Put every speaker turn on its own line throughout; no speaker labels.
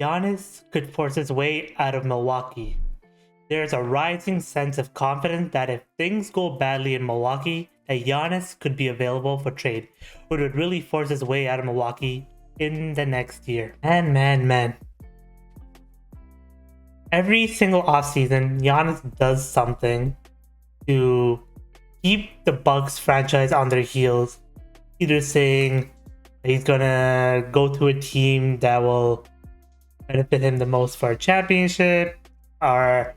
Giannis could force his way out of Milwaukee. There's a rising sense of confidence that if things go badly in Milwaukee, that Giannis could be available for trade, which would really force his way out of Milwaukee in the next year. Man. Every single offseason, Giannis does something to keep the Bucks franchise on their heels. Either saying he's gonna go to a team that will benefit him the most for a championship, or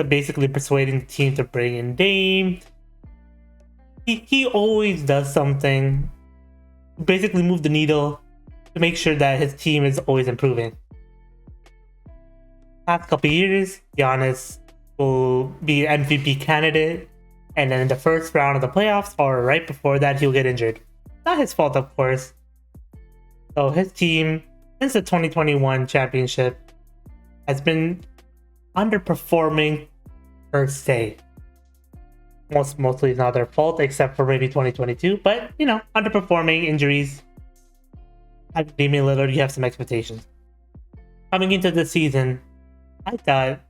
basically persuading the team to bring in Dame. He always does something to basically move the needle to make sure that his team is always improving. Past couple years, Giannis will be an MVP candidate, and then in the first round of the playoffs or right before that, he'll get injured. Not his fault, of course. So his team, since the 2021 championship, has been underperforming per se. Mostly it's not their fault, except for maybe 2022. But, underperforming, injuries. Having Damian Lillard, you have some expectations. Coming into the season, I thought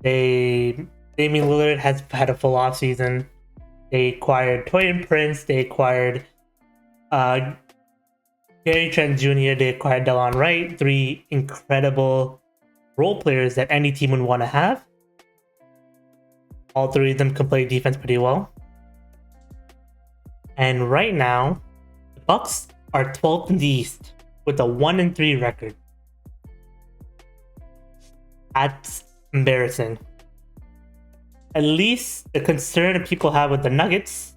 Damian Lillard has had a full offseason. They acquired Torian Prince. They acquired Gary Trent Jr. They acquired Delon Wright. 3 incredible role players that any team would want to have. All 3 of them can play defense pretty well. And right now, the Bucks are 12th in the East with a 1-3 record. That's embarrassing. At least the concern people have with the Nuggets,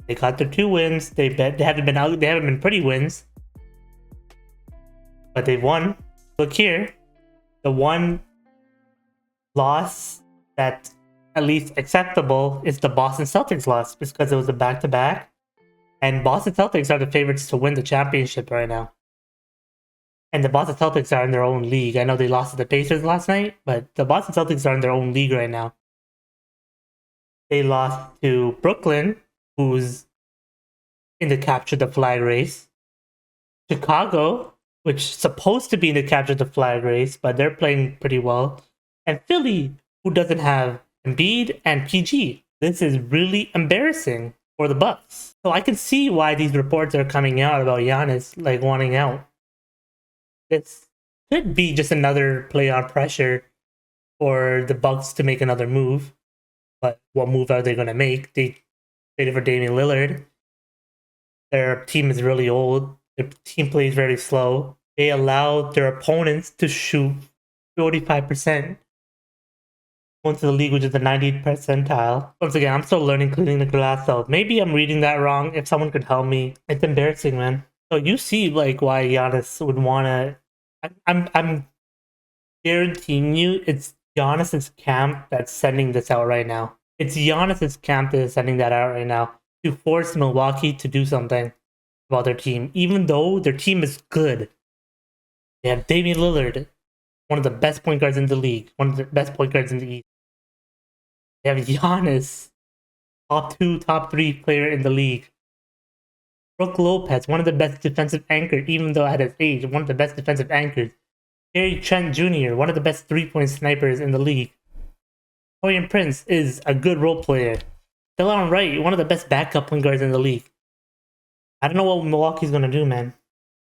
they got their 2 wins. They haven't been pretty wins, but they've won. Look here, the one loss that at least acceptable is the Boston Celtics loss, because it was a back-to-back, and Boston Celtics are the favorites to win the championship right now. And the Boston Celtics are in their own league. I know they lost to the Pacers last night, but the Boston Celtics are in their own league right now. They lost to Brooklyn, who's in the capture the flag race. Chicago, which is supposed to be in the capture the flag race, but they're playing pretty well. And Philly, who doesn't have Embiid and PG. This is really embarrassing for the Bucks. So I can see why these reports are coming out about Giannis wanting out. This could be just another play on pressure for the Bucks to make another move. But what move are they going to make? They traded for Damian Lillard. Their team is really old. Their team plays very slow. They allowed their opponents to shoot 45%. Going to the league, which is the 90th percentile. Once again, I'm still learning cleaning the glass, so maybe I'm reading that wrong. If someone could help me, it's embarrassing, man. So you see, why Giannis would want to. I'm guaranteeing you, it's Giannis's camp that's sending this out right now. It's Giannis's camp that is sending that out right now to force Milwaukee to do something about their team, even though their team is good. They have Damian Lillard, one of the best point guards in the league, one of the best point guards in the East. They have Giannis, top 2, top 3 player in the league. Brook Lopez, one of the best defensive anchors, even though at his age, one of the best defensive anchors. Gary Trent Jr., one of the best 3-point snipers in the league. Torian Prince is a good role player. Delon Wright, one of the best backup point guards in the league. I don't know what Milwaukee's going to do, man.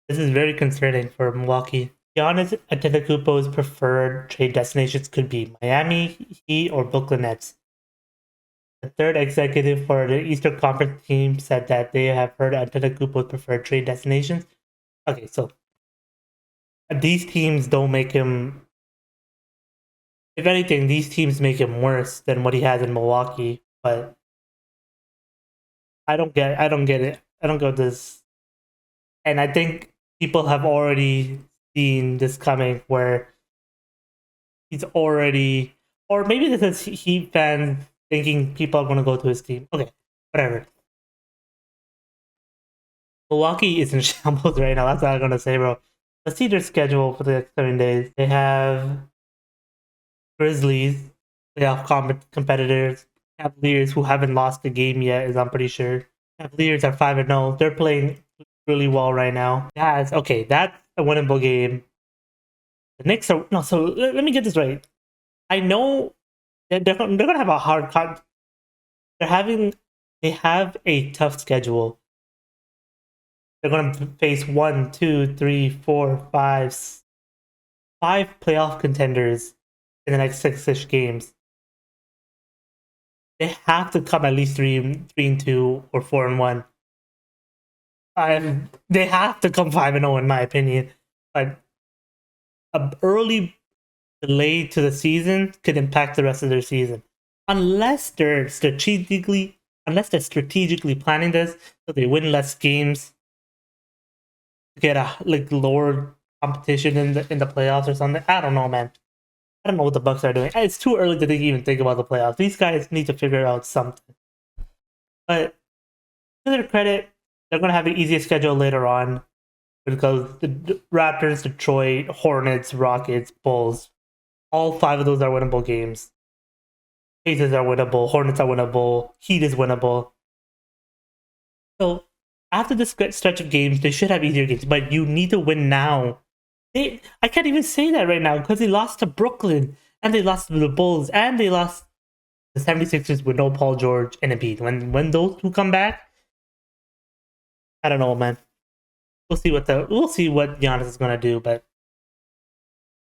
This is very concerning for Milwaukee. Giannis Antetokounmpo's preferred trade destinations could be Miami, Heat, or Brooklyn Nets. The third executive for the Eastern Conference team said that they have heard Antetokounmpo's preferred trade destinations. Okay, so these teams don't make him. If anything, these teams make him worse than what he has in Milwaukee. But I don't get it. I don't get this. And I think people have already seen this coming, where he's already, or maybe this is Heat fans thinking people are going to go to his team. Okay, whatever. Milwaukee is in shambles right now. That's all I'm going to say, bro. Let's see their schedule for the next 7 days. They have Grizzlies, playoff competitors. Cavaliers, who haven't lost a game yet, I'm pretty sure. Cavaliers are 5-0. They're playing really well right now. Jazz, okay, that's a winnable game. The Knicks are no. So let me get this right. I know they're gonna have a hard cut. They have a tough schedule. They're gonna face 5 playoff contenders in the next 6-ish games. They have to come at least 3-2 or 4-1. They have to come 5-0 in my opinion. But an early delay to the season could impact the rest of their season, unless they're strategically planning this so they win less games to get a lower competition in the playoffs or something. I don't know, man. I don't know what the Bucks are doing. It's too early to even think about the playoffs. These guys need to figure out something. But to their credit, they're going to have the easiest schedule later on because the Raptors, Detroit, Hornets, Rockets, Bulls, all 5 of those are winnable games. Pacers are winnable. Hornets are winnable. Heat is winnable. So after this stretch of games, they should have easier games. But you need to win now. I can't even say that right now because they lost to Brooklyn and they lost to the Bulls and they lost the 76ers with no Paul George and Embiid. When those two come back, I don't know, man. We'll see what Giannis is gonna do, but